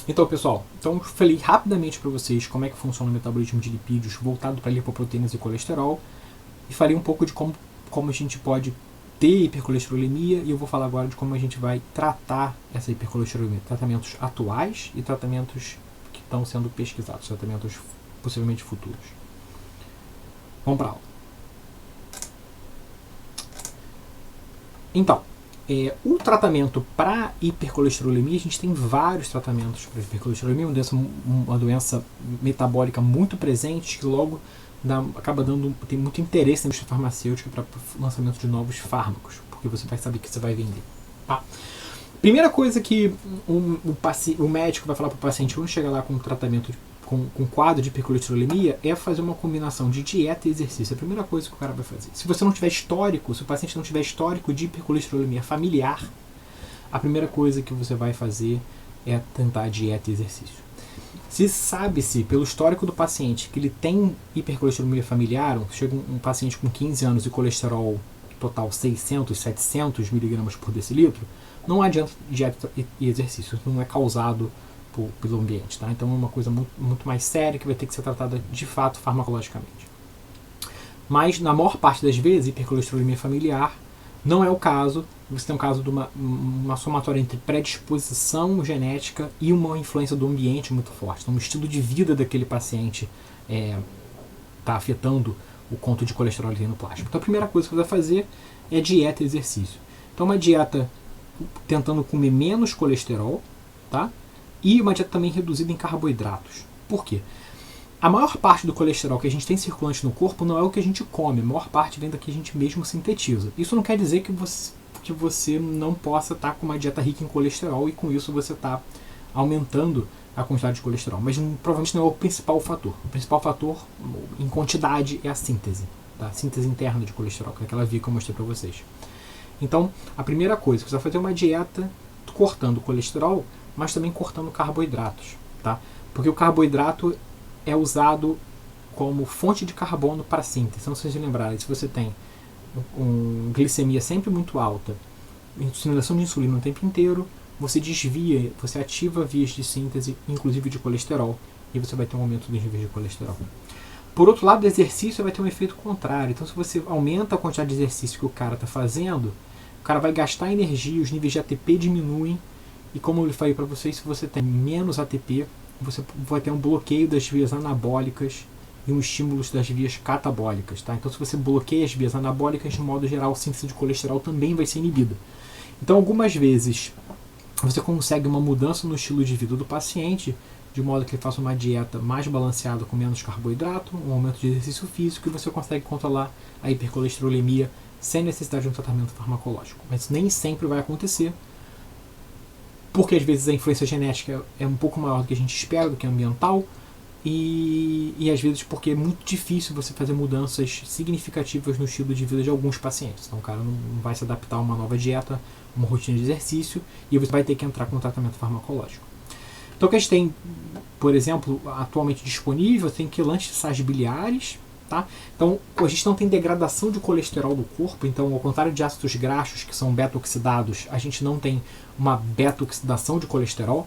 Então, pessoal, eu falei rapidamente para vocês como é que funciona o metabolismo de lipídios voltado para lipoproteínas e colesterol, e falei um pouco de como a gente pode ter hipercolesterolemia, e eu vou falar agora de como a gente vai tratar essa hipercolesterolemia, tratamentos atuais e tratamentos que estão sendo pesquisados, tratamentos possivelmente futuros. Vamos para a aula. Então, o tratamento para hipercolesterolemia, a gente tem vários tratamentos para hipercolesterolemia, uma doença metabólica muito presente, que logo acaba tem muito interesse na indústria farmacêutica para o lançamento de novos fármacos, porque você vai saber que você vai vender. Tá? Primeira coisa que o médico vai falar para o paciente quando chegar lá com um tratamento com quadro de hipercolesterolemia é fazer uma combinação de dieta e exercício. É a primeira coisa que o cara vai fazer. Se você não tiver histórico, se o paciente não tiver histórico de hipercolesterolemia familiar, a primeira coisa que você vai fazer é tentar dieta e exercício. Se sabe-se, pelo histórico do paciente, que ele tem hipercolesterolemia familiar, chega um paciente com 15 anos e colesterol total 600, 700 miligramas por decilitro, não adianta dieta e exercício. Isso não é causado pelo ambiente, tá? Então é uma coisa muito mais séria que vai ter que ser tratada de fato farmacologicamente. Mas na maior parte das vezes, hipercolesterolemia familiar não é o caso. Você tem um caso de uma somatória entre predisposição genética e uma influência do ambiente muito forte. Então o estilo de vida daquele paciente está afetando o quanto de colesterol ele tem no plasma. Então a primeira coisa que você vai fazer é dieta e exercício. Então uma dieta tentando comer menos colesterol, tá? E uma dieta também reduzida em carboidratos. Por quê? A maior parte do colesterol que a gente tem circulante no corpo não é o que a gente come, a maior parte vem da que a gente mesmo sintetiza. Isso não quer dizer que você não possa estar com uma dieta rica em colesterol e com isso você está aumentando a quantidade de colesterol. Mas provavelmente não é o principal fator. O principal fator em quantidade é a síntese. Tá? A síntese interna de colesterol, que é aquela via que eu mostrei para vocês. Então, a primeira coisa, você vai fazer uma dieta cortando colesterol, mas também cortando carboidratos, tá? Porque o carboidrato é usado como fonte de carbono para síntese. Então, se vocês lembrarem, se você tem glicemia sempre muito alta, estimulação de insulina o tempo inteiro, você desvia, você ativa vias de síntese, inclusive de colesterol, e você vai ter um aumento dos níveis de colesterol. Por outro lado, o exercício vai ter um efeito contrário. Então, se você aumenta a quantidade de exercício que o cara está fazendo, o cara vai gastar energia, os níveis de ATP diminuem, e como eu falei para vocês, se você tem menos ATP, você vai ter um bloqueio das vias anabólicas e um estímulo das vias catabólicas. Tá? Então, se você bloqueia as vias anabólicas, de modo geral, a síntese de colesterol também vai ser inibida. Então, algumas vezes, você consegue uma mudança no estilo de vida do paciente, de modo que ele faça uma dieta mais balanceada com menos carboidrato, um aumento de exercício físico, e você consegue controlar a hipercolesterolemia sem necessidade de um tratamento farmacológico. Mas nem sempre vai acontecer, porque às vezes a influência genética é um pouco maior do que a gente espera, do que a ambiental, e às vezes porque é muito difícil você fazer mudanças significativas no estilo de vida de alguns pacientes. Então o cara não vai se adaptar a uma nova dieta, uma rotina de exercício, e você vai ter que entrar com um tratamento farmacológico. Então o que a gente tem, por exemplo, atualmente disponível, tem quelantes de sais biliares. Tá? Então a gente não tem degradação de colesterol do corpo, então ao contrário de ácidos graxos que são beta-oxidados, a gente não tem uma beta-oxidação de colesterol.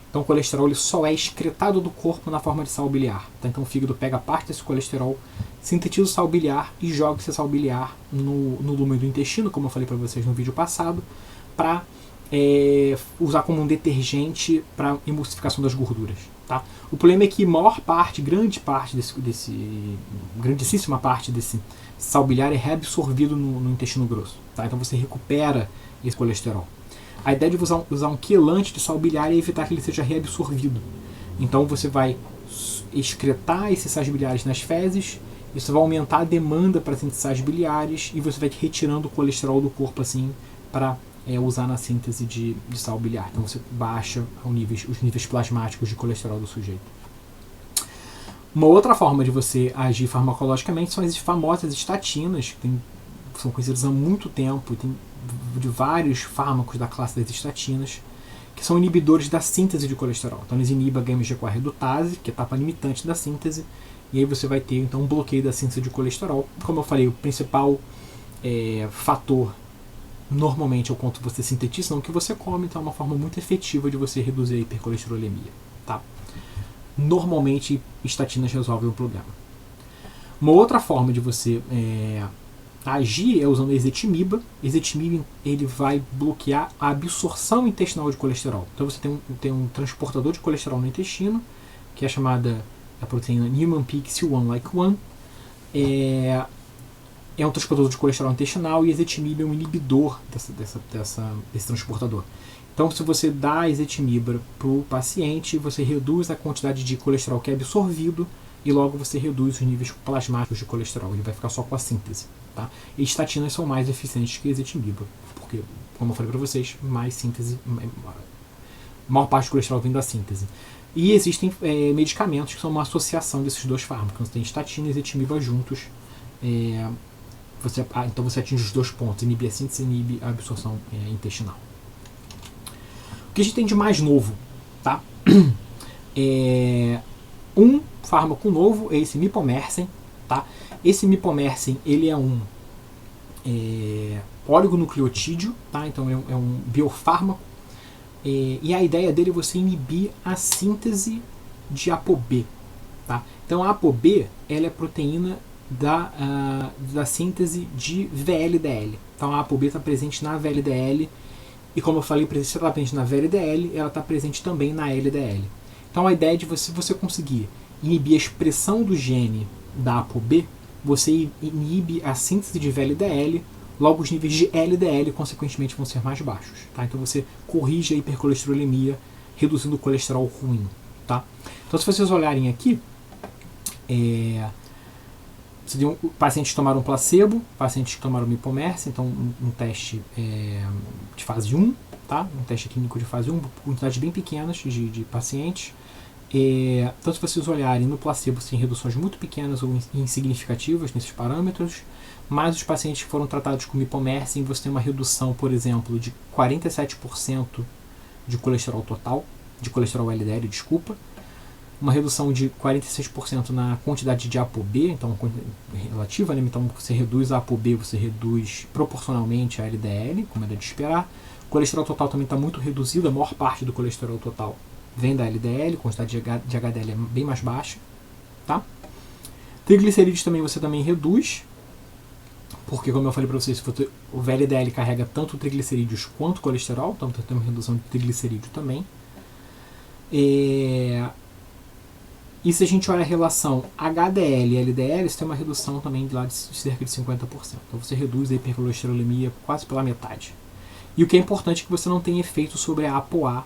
Então o colesterol ele só é excretado do corpo na forma de sal biliar. Tá? Então o fígado pega parte desse colesterol, sintetiza o sal biliar e joga esse sal biliar no lumen do intestino, como eu falei para vocês no vídeo passado, para usar como um detergente para emulsificação das gorduras. Tá? O problema é que grandíssima parte desse sal biliar é reabsorvido no intestino grosso. Tá? Então você recupera esse colesterol. A ideia de usar um quelante de sal biliar é evitar que ele seja reabsorvido. Então você vai excretar esses sais biliares nas fezes, isso vai aumentar a demanda para síntese de sais biliares e você vai retirando o colesterol do corpo assim para usar na síntese de sal biliar. Então você baixa os níveis plasmáticos de colesterol do sujeito. Uma outra forma de você agir farmacologicamente são as famosas estatinas, que são conhecidas há muito tempo, tem de vários fármacos da classe das estatinas, que são inibidores da síntese de colesterol. Então eles inibem a γ-MG redutase, que é a etapa limitante da síntese, e aí você vai ter então um bloqueio da síntese de colesterol. Como eu falei, o principal fator normalmente é o quanto você sintetiza, não o que você come, então é uma forma muito efetiva de você reduzir a hipercolesterolemia. Tá? Normalmente, estatinas resolvem o problema. Uma outra forma de você agir é usando ezetimiba. Ezetimiba ele vai bloquear a absorção intestinal de colesterol. Então você tem um transportador de colesterol no intestino, que é chamada a proteína Niemann-Pick C1-like 1. É um transportador de colesterol intestinal e ezetimiba é um inibidor desse transportador. Então, se você dá ezetimiba para o paciente, você reduz a quantidade de colesterol que é absorvido e logo você reduz os níveis plasmáticos de colesterol. Ele vai ficar só com a síntese. Tá? E estatinas são mais eficientes que ezetimiba, porque, como eu falei para vocês, mais síntese, a maior parte do colesterol vem da síntese. E existem medicamentos que são uma associação desses dois fármacos. Você tem estatina e ezetimiba juntos. Então você atinge os dois pontos, inibe a síntese e inibe a absorção intestinal. O que a gente tem de mais novo? Tá? Um fármaco novo é esse mipomersen. Tá? Esse mipomersen ele é um oligonucleotídeo, tá? Então é um biofármaco. E a ideia dele é você inibir a síntese de ApoB. Tá? Então a ApoB ela é a proteína da síntese de VLDL. Então a ApoB está presente na VLDL e, como eu falei, se ela está presente na VLDL, ela está presente também na LDL. Então a ideia é de você conseguir inibir a expressão do gene da ApoB, você inibe a síntese de VLDL, logo os níveis de LDL consequentemente vão ser mais baixos. Tá? Então você corrige a hipercolesterolemia reduzindo o colesterol ruim. Tá? Então se vocês olharem aqui, pacientes que tomaram placebo, pacientes que tomaram mipomersen, então um teste de fase 1, tá? Um teste clínico de fase 1, quantidades bem pequenas de pacientes. Então se vocês olharem no placebo, tem reduções muito pequenas ou insignificativas nesses parâmetros, mas os pacientes que foram tratados com mipomersen, você tem uma redução, por exemplo, de 47% de colesterol total, de colesterol LDL, desculpa, uma redução de 46% na quantidade de ApoB, então relativa, né? Então você reduz a ApoB, você reduz proporcionalmente a LDL, como era de esperar. O colesterol total também está muito reduzido, a maior parte do colesterol total vem da LDL, a quantidade de HDL é bem mais baixa. Tá? Triglicerídeos também você também reduz, porque, como eu falei para vocês, o VLDL carrega tanto triglicerídeos quanto colesterol, então tem uma redução de triglicerídeo também. E se a gente olha a relação HDL e LDL, você tem uma redução também de lá de cerca de 50%. Então você reduz a hipercolesterolemia quase pela metade. E o que é importante é que você não tem efeito sobre a ApoA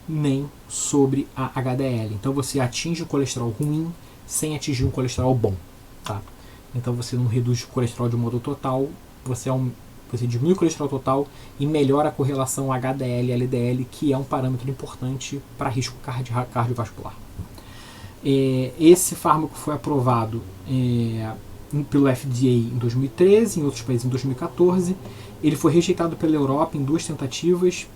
nem sobre a HDL. Então você atinge o colesterol ruim sem atingir um colesterol bom. Tá? Então você não reduz o colesterol de modo total, você diminui o colesterol total e melhora a correlação HDL e LDL, que é um parâmetro importante para risco cardiovascular. Esse fármaco foi aprovado pelo FDA em 2013, em outros países em 2014. Ele foi rejeitado pela Europa em 2 tentativas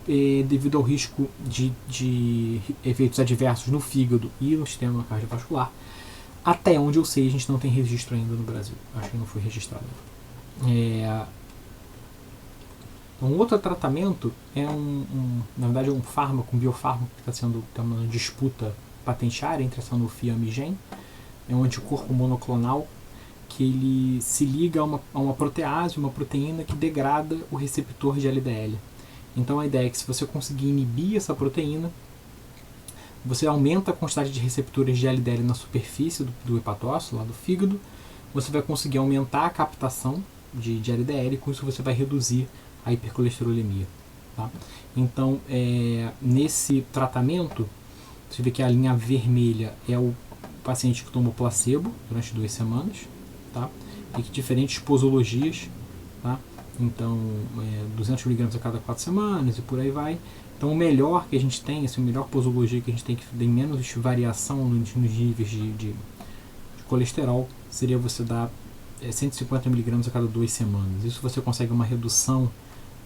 devido ao risco de efeitos adversos no fígado e no sistema cardiovascular. Até onde eu sei, a gente não tem registro ainda no Brasil. Acho que não foi registrado. Um outro tratamento na verdade, um fármaco, um biofármaco que está uma disputa patenteária entre a Sanofi e a Amgen. É um anticorpo monoclonal que ele se liga a uma protease, uma proteína que degrada o receptor de LDL. Então a ideia é que, se você conseguir inibir essa proteína, você aumenta a quantidade de receptores de LDL na superfície do hepatócito, lá do fígado, você vai conseguir aumentar a captação de LDL, e com isso você vai reduzir a hipercolesterolemia. Tá? Então, nesse tratamento, você vê que a linha vermelha é o paciente que tomou placebo durante 2 semanas, tá? E que diferentes posologias, tá? Então, 200 mg a cada 4 semanas e por aí vai. Então, o melhor que a gente tem, a melhor posologia que a gente tem, que tem menos variação nos níveis de colesterol, seria você dar 150 mg a cada 2 semanas. Isso você consegue uma redução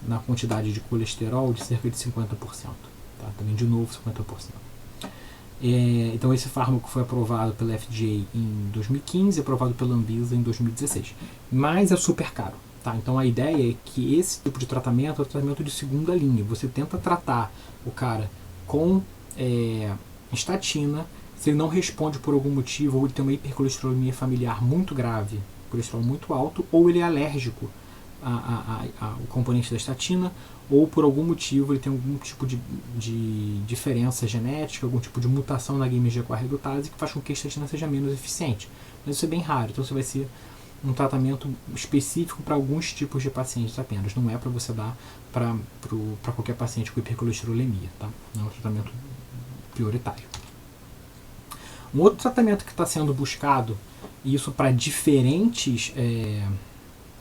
na quantidade de colesterol de cerca de 50%. Tá? Também, de novo, 50%. Então esse fármaco foi aprovado pela FDA em 2015, aprovado pela Anvisa em 2016. Mas é super caro. Tá? Então a ideia é que esse tipo de tratamento é o tratamento de segunda linha. Você tenta tratar o cara com estatina, se ele não responde por algum motivo, ou ele tem uma hipercolesterolemia familiar muito grave, colesterol muito alto, ou ele é alérgico ao componente da estatina, ou por algum motivo ele tem algum tipo de diferença genética, algum tipo de mutação na GMG-CoA redutase que faz com que a estatina seja menos eficiente. Mas isso é bem raro, então você vai ser um tratamento específico para alguns tipos de pacientes apenas, não é para você dar para qualquer paciente com hipercolesterolemia, tá? Não é um tratamento prioritário. Um outro tratamento que está sendo buscado, e isso para diferentes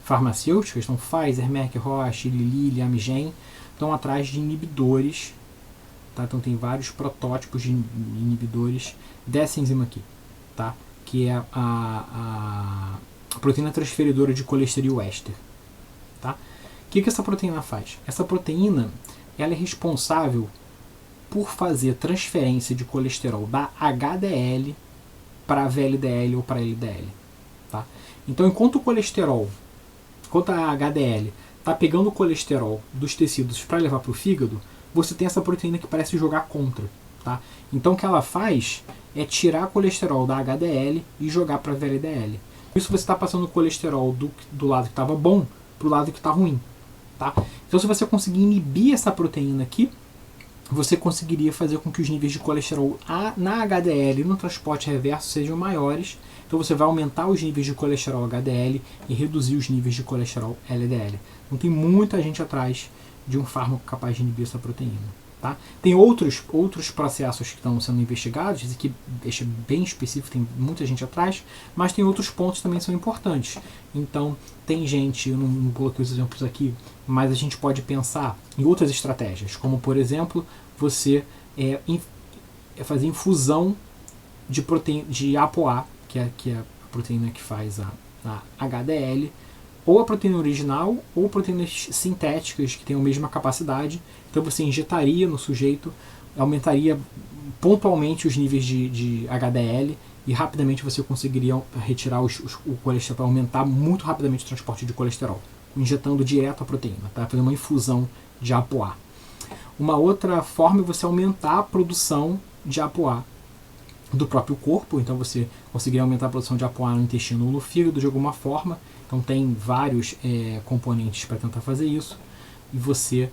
farmacêuticas, então Pfizer, Merck, Roche, Lilly, Amgen, estão atrás de inibidores, tá? Então tem vários protótipos de inibidores dessa enzima aqui, tá? Que é a proteína transferidora de colesterol éster. Tá? O que essa proteína faz? Essa proteína ela é responsável por fazer transferência de colesterol da HDL para VLDL ou para LDL. Tá? Então, enquanto a HDL está pegando o colesterol dos tecidos para levar para o fígado, você tem essa proteína que parece jogar contra. Tá? Então, o que ela faz é tirar colesterol da HDL e jogar para VLDL. Por isso você está passando o colesterol do lado que estava bom para o lado que está ruim. Tá? Então, se você conseguir inibir essa proteína aqui, você conseguiria fazer com que os níveis de colesterol na HDL e no transporte reverso sejam maiores. Então você vai aumentar os níveis de colesterol HDL e reduzir os níveis de colesterol LDL. Então tem muita gente atrás de um fármaco capaz de inibir essa proteína. Tá? Tem outros processos que estão sendo investigados, esse aqui é bem específico, tem muita gente atrás, mas tem outros pontos que também são importantes. Então, tem gente, eu não coloquei os exemplos aqui, mas a gente pode pensar em outras estratégias, como por exemplo, você fazer infusão de ApoA, que é a proteína que faz a HDL, ou a proteína original, ou proteínas sintéticas que têm a mesma capacidade. Então você injetaria no sujeito, aumentaria pontualmente os níveis de HDL e rapidamente você conseguiria retirar o colesterol, aumentar muito rapidamente o transporte de colesterol, injetando direto a proteína, tá? Fazer uma infusão de ApoA. Uma outra forma é você aumentar a produção de ApoA do próprio corpo, então você conseguiria aumentar a produção de ApoA no intestino ou no fígado de alguma forma. Então tem vários componentes para tentar fazer isso, e você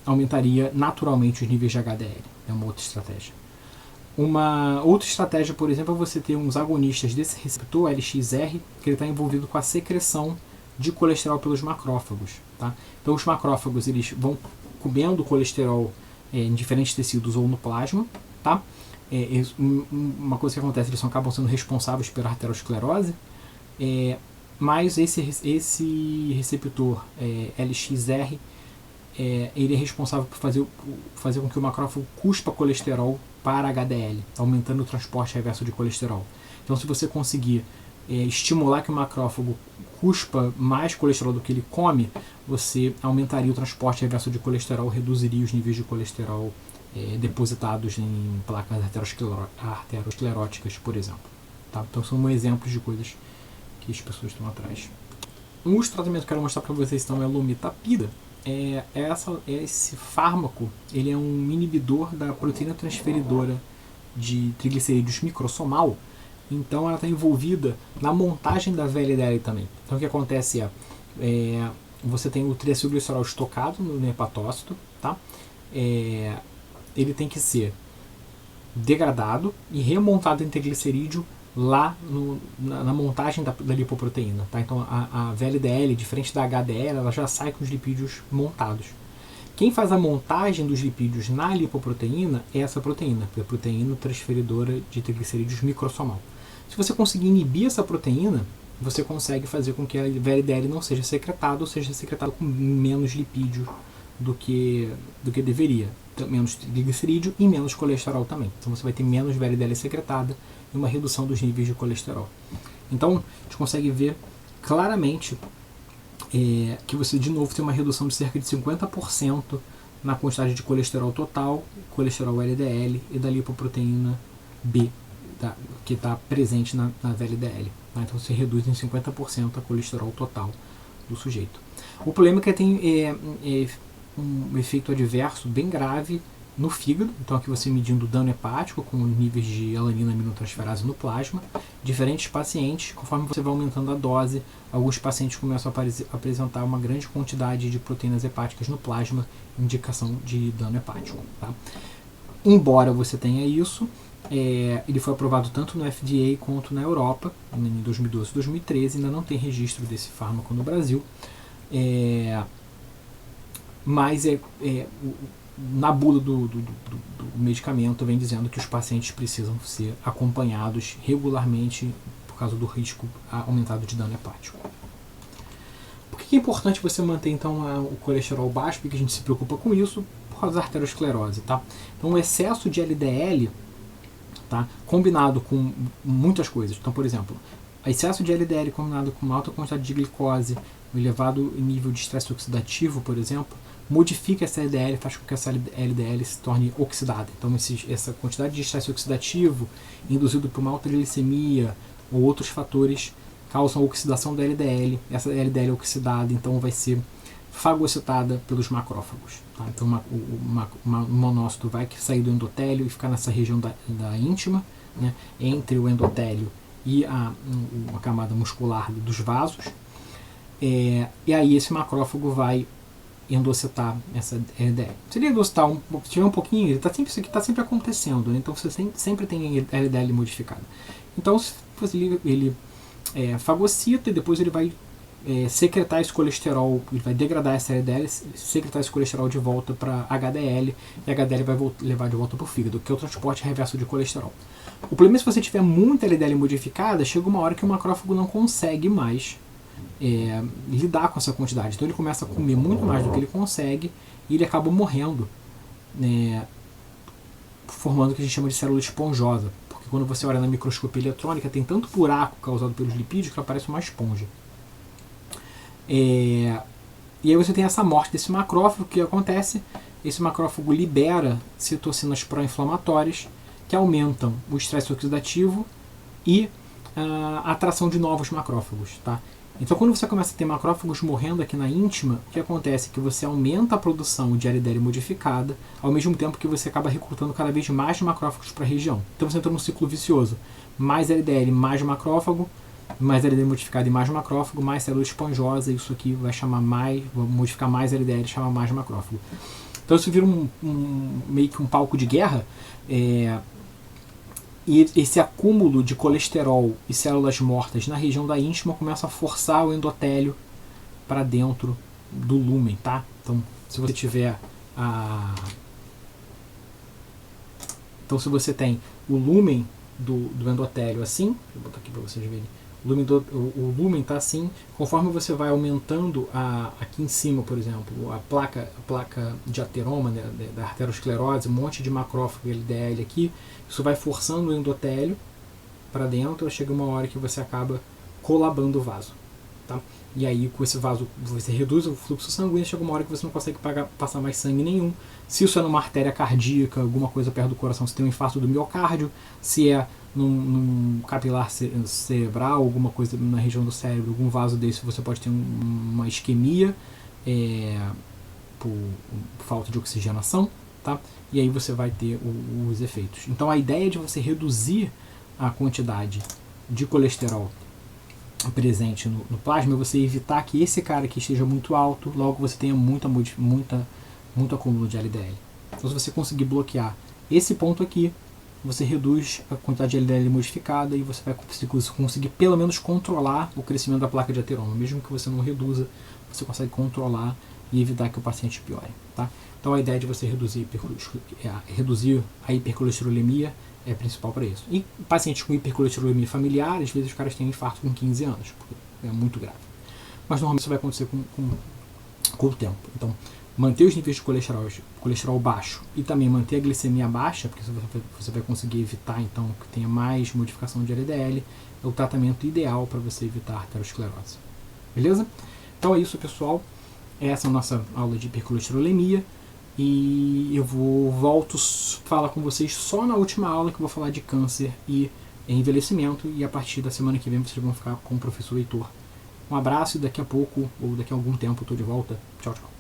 aumentaria naturalmente os níveis de HDL. É uma outra estratégia. Uma outra estratégia, por exemplo, é você ter uns agonistas desse receptor LXR, que ele está envolvido com a secreção de colesterol pelos macrófagos. Tá? Então os macrófagos eles vão comendo colesterol em diferentes tecidos ou no plasma. Tá? Uma coisa que acontece, eles acabam sendo responsáveis pela arteriosclerose, mas esse receptor LXR ele é responsável por fazer com que o macrófago cuspa colesterol para HDL, aumentando o transporte reverso de colesterol. Então, se você conseguir estimular que o macrófago cuspa mais colesterol do que ele come, você aumentaria o transporte reverso de colesterol, reduziria os níveis de colesterol depositados em placas arterioscleróticas, por exemplo. Tá? Então, são exemplos de coisas que as pessoas estão atrás. Um dos tratamentos que eu quero mostrar para vocês então é a lumitapida. Esse fármaco ele é um inibidor da proteína transferidora de triglicerídeos microsomal, então ela está envolvida na montagem da VLDL também. Então o que acontece você tem o triacilglicerol estocado no hepatócito, tá? Ele tem que ser degradado e remontado em triglicerídeo lá na montagem da lipoproteína. Tá? Então a VLDL, diferente da HDL, ela já sai com os lipídios montados. Quem faz a montagem dos lipídios na lipoproteína é essa proteína, que é a proteína transferidora de triglicerídeos microsomal. Se você conseguir inibir essa proteína, você consegue fazer com que a VLDL não seja secretada, ou seja secretada com menos lipídio do que deveria. Menos triglicerídeo e menos colesterol também. Então você vai ter menos VLDL secretada e uma redução dos níveis de colesterol. Então a gente consegue ver claramente que você de novo tem uma redução de cerca de 50% na quantidade de colesterol total, colesterol LDL e da lipoproteína B, que está presente na VLDL. Tá? Então você reduz em 50% a colesterol total do sujeito. O problema é que tem um efeito adverso bem grave no fígado, então aqui você medindo o dano hepático com níveis de alanina aminotransferase no plasma. Diferentes pacientes, conforme você vai aumentando a dose, alguns pacientes começam a apresentar uma grande quantidade de proteínas hepáticas no plasma, indicação de dano hepático. Tá? Embora você tenha isso, ele foi aprovado tanto no FDA quanto na Europa, em 2012 e 2013, ainda não tem registro desse fármaco no Brasil, mas na bula do medicamento vem dizendo que os pacientes precisam ser acompanhados regularmente por causa do risco aumentado de dano hepático. Por que é importante você manter então o colesterol baixo? Porque a gente se preocupa com isso por causa da arteriosclerose, tá? Então o excesso de LDL, tá, combinado com muitas coisas. Então, por exemplo, o excesso de LDL combinado com uma alta quantidade de glicose, um elevado nível de estresse oxidativo, por exemplo, modifica essa LDL, faz com que essa LDL se torne oxidada. Então essa quantidade de estresse oxidativo induzido por uma alta glicemia ou outros fatores causam a oxidação da LDL. Essa LDL oxidada então vai ser fagocitada pelos macrófagos. Tá? Então o monócito vai sair do endotélio e ficar nessa região da íntima, né, entre o endotélio e a camada muscular dos vasos. E aí esse macrófago vai endocitar essa LDL. Se ele endocitar se tiver um pouquinho, isso aqui está sempre acontecendo, né? Então você sempre tem LDL modificada. Então ele fagocita e depois ele vai secretar esse colesterol, ele vai degradar essa LDL, secretar esse colesterol de volta para HDL, e HDL vai levar de volta para o fígado, que é o transporte reverso de colesterol. O problema é se você tiver muita LDL modificada, chega uma hora que o macrófago não consegue mais lidar com essa quantidade. Então ele começa a comer muito mais do que ele consegue e ele acaba morrendo, formando o que a gente chama de célula esponjosa. Porque quando você olha na microscopia eletrônica, tem tanto buraco causado pelos lipídios que ela parece uma esponja. E aí você tem essa morte desse macrófago. O que acontece? Esse macrófago libera citocinas pró-inflamatórias que aumentam o estresse oxidativo e a atração de novos macrófagos. Tá? Então quando você começa a ter macrófagos morrendo aqui na íntima, o que acontece é que você aumenta a produção de LDL modificada, ao mesmo tempo que você acaba recrutando cada vez mais macrófagos para a região. Então você entra num ciclo vicioso. Mais LDL, mais macrófago, mais LDL modificado e mais macrófago, mais célula esponjosa, isso aqui vai modificar mais LDL e chamar mais macrófago. Então isso vira meio que um palco de guerra, e esse acúmulo de colesterol e células mortas na região da íntima começa a forçar o endotélio para dentro do lúmen, tá? Então, se você tiver Então, se você tem o lúmen do endotélio assim, vou botar aqui para vocês verem, o lúmen está assim, conforme você vai aumentando aqui em cima, por exemplo, a placa de ateroma, né, da arteriosclerose, um monte de macrófago LDL aqui, isso vai forçando o endotélio para dentro, chega uma hora que você acaba colabando o vaso. Tá? E aí com esse vaso você reduz o fluxo sanguíneo, chega uma hora que você não consegue passar mais sangue nenhum. Se isso é numa artéria cardíaca, alguma coisa perto do coração, você tem um infarto do miocárdio. Se é num capilar cerebral, alguma coisa na região do cérebro, algum vaso desse, você pode ter uma isquemia por falta de oxigenação, tá? E aí você vai ter os efeitos. Então a ideia de você reduzir a quantidade de colesterol presente no plasma é você evitar que esse cara aqui esteja muito alto, logo você tenha muito acúmulo de LDL. Então se você conseguir bloquear esse ponto aqui, você reduz a quantidade de LDL modificada e você vai conseguir pelo menos controlar o crescimento da placa de ateroma. Mesmo que você não reduza, você consegue controlar e evitar que o paciente piore. Tá? Então a ideia de você reduzir a hipercolesterolemia é principal para isso. E pacientes com hipercolesterolemia familiar, às vezes os caras têm um infarto com 15 anos, porque é muito grave. Mas normalmente isso vai acontecer com o tempo. Então, manter os níveis de colesterol baixo e também manter a glicemia baixa, porque você vai conseguir evitar então que tenha mais modificação de LDL, é o tratamento ideal para você evitar a arteriosclerose. Beleza? Então é isso, pessoal. Essa é a nossa aula de hipercolesterolemia. E eu volto a falar com vocês só na última aula, que eu vou falar de câncer e envelhecimento, e a partir da semana que vem vocês vão ficar com o professor Heitor. Um abraço e daqui a pouco, ou daqui a algum tempo, eu estou de volta. Tchau, tchau.